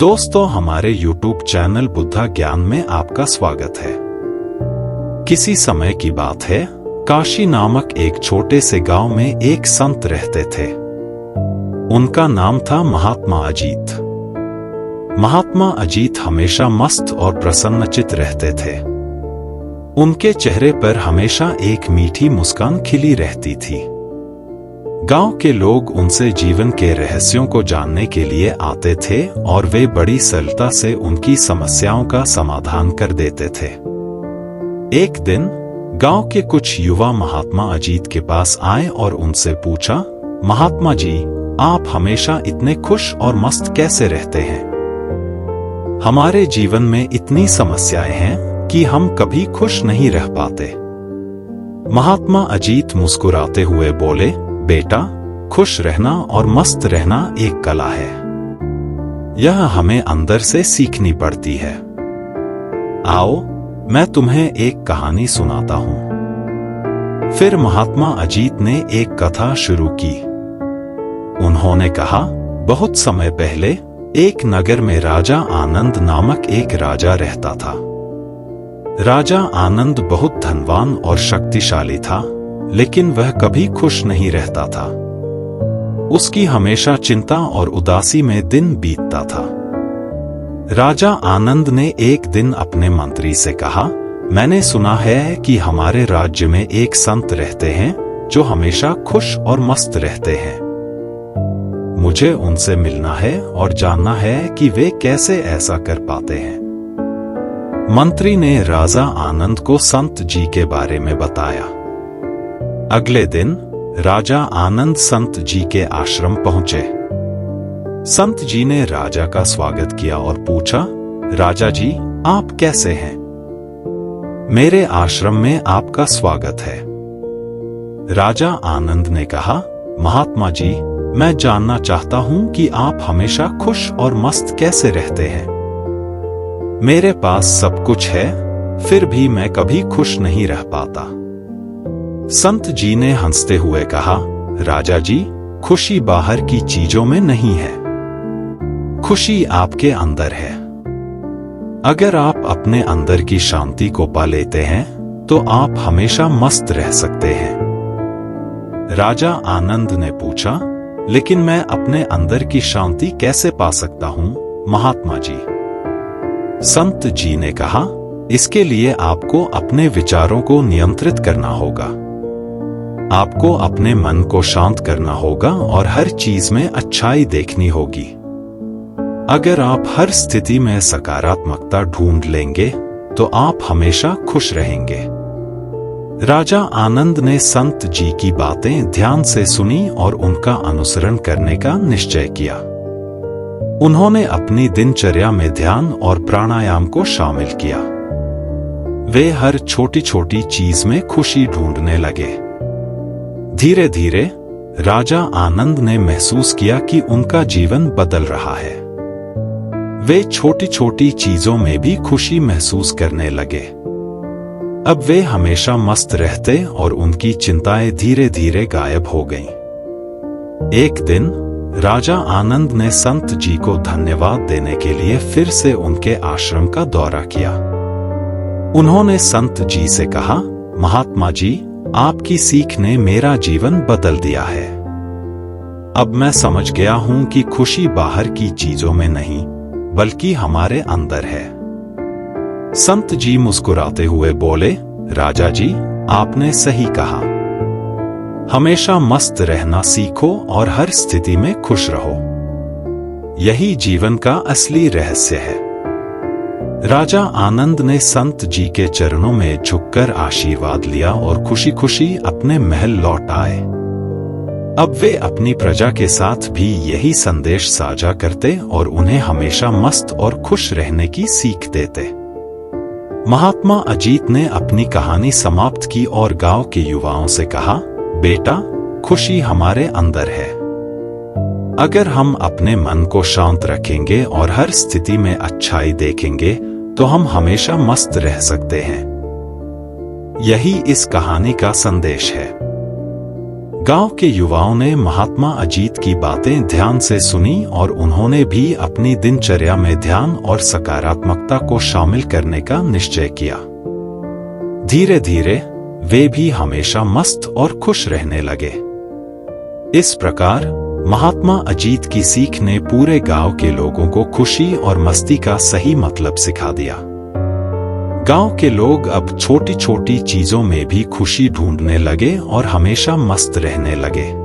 दोस्तों, हमारे YouTube channel Buddha ज्ञान में आपका स्वागत है। किसी समय की बात है, काशी नामक एक छोटे से गांव में एक संत रहते थे। उनका नाम था महात्मा अजीत। महात्मा अजीत हमेशा मस्त और प्रसन्नचित्त रहते थे। उनके चेहरे पर हमेशा एक मीठी मुस्कान खिली रहती थी। गांव के लोग उनसे जीवन के रहस्यों को जानने के लिए आते थे और वे बड़ी सरलता से उनकी समस्याओं का समाधान कर देते थे। एक दिन गांव के कुछ युवा महात्मा अजीत के पास आए और उनसे पूछा, महात्मा जी, आप हमेशा इतने खुश और मस्त कैसे रहते हैं? हमारे जीवन में इतनी समस्याएं हैं कि हम कभी खुश नहीं रह पाते। महात्मा अजीत मुस्कुराते हुए बोले, बेटा, खुश रहना और मस्त रहना एक कला है। यह हमें अंदर से सीखनी पड़ती है। आओ, मैं तुम्हें एक कहानी सुनाता हूं। फिर महात्मा अजीत ने एक कथा शुरू की। उन्होंने कहा, बहुत समय पहले एक नगर में राजा आनंद नामक एक राजा रहता था। राजा आनंद बहुत धनवान और शक्तिशाली था, लेकिन वह कभी खुश नहीं रहता था। उसकी हमेशा चिंता और उदासी में दिन बीतता था। राजा आनंद ने एक दिन अपने मंत्री से कहा, मैंने सुना है कि हमारे राज्य में एक संत रहते हैं जो हमेशा खुश और मस्त रहते हैं। मुझे उनसे मिलना है और जानना है कि वे कैसे ऐसा कर पाते हैं। मंत्री ने राजा आनंद को संत जी के बारे में बताया। अगले दिन राजा आनंद संत जी के आश्रम पहुंचे। संत जी ने राजा का स्वागत किया और पूछा, राजा जी, आप कैसे हैं? मेरे आश्रम में आपका स्वागत है। राजा आनंद ने कहा, महात्मा जी, मैं जानना चाहता हूं कि आप हमेशा खुश और मस्त कैसे रहते हैं। मेरे पास सब कुछ है, फिर भी मैं कभी खुश नहीं रह पाता। संत जी ने हंसते हुए कहा, राजा जी, खुशी बाहर की चीजों में नहीं है, खुशी आपके अंदर है। अगर आप अपने अंदर की शांति को पा लेते हैं तो आप हमेशा मस्त रह सकते हैं। राजा आनंद ने पूछा, लेकिन मैं अपने अंदर की शांति कैसे पा सकता हूं, महात्मा जी? संत जी ने कहा, इसके लिए आपको अपने विचारों को नियंत्रित करना होगा। आपको अपने मन को शांत करना होगा और हर चीज में अच्छाई देखनी होगी। अगर आप हर स्थिति में सकारात्मकता ढूंढ लेंगे तो आप हमेशा खुश रहेंगे। राजा आनंद ने संत जी की बातें ध्यान से सुनी और उनका अनुसरण करने का निश्चय किया। उन्होंने अपनी दिनचर्या में ध्यान और प्राणायाम को शामिल किया। वे हर छोटी छोटी चीज में खुशी ढूंढने लगे। धीरे धीरे राजा आनंद ने महसूस किया कि उनका जीवन बदल रहा है। वे छोटी छोटी चीजों में भी खुशी महसूस करने लगे। अब वे हमेशा मस्त रहते और उनकी चिंताएं धीरे धीरे गायब हो गईं। एक दिन राजा आनंद ने संत जी को धन्यवाद देने के लिए फिर से उनके आश्रम का दौरा किया। उन्होंने संत जी से कहा, महात्मा जी, आपकी सीख ने मेरा जीवन बदल दिया है। अब मैं समझ गया हूं कि खुशी बाहर की चीजों में नहीं, बल्कि हमारे अंदर है। संत जी मुस्कुराते हुए बोले, राजा जी, आपने सही कहा। हमेशा मस्त रहना सीखो और हर स्थिति में खुश रहो। यही जीवन का असली रहस्य है। राजा आनंद ने संत जी के चरणों में झुककर आशीर्वाद लिया और खुशी खुशी अपने महल लौट आए। अब वे अपनी प्रजा के साथ भी यही संदेश साझा करते और उन्हें हमेशा मस्त और खुश रहने की सीख देते। महात्मा अजीत ने अपनी कहानी समाप्त की और गांव के युवाओं से कहा, बेटा, खुशी हमारे अंदर है। अगर हम अपने मन को शांत रखेंगे और हर स्थिति में अच्छाई देखेंगे तो हम हमेशा मस्त रह सकते हैं। यही इस कहानी का संदेश है। गांव के युवाओं ने महात्मा अजीत की बातें ध्यान से सुनी और उन्होंने भी अपनी दिनचर्या में ध्यान और सकारात्मकता को शामिल करने का निश्चय किया। धीरे धीरे वे भी हमेशा मस्त और खुश रहने लगे। इस प्रकार महात्मा अजीत की सीख ने पूरे गांव के लोगों को खुशी और मस्ती का सही मतलब सिखा दिया। गांव के लोग अब छोटी छोटी चीजों में भी खुशी ढूंढने लगे और हमेशा मस्त रहने लगे।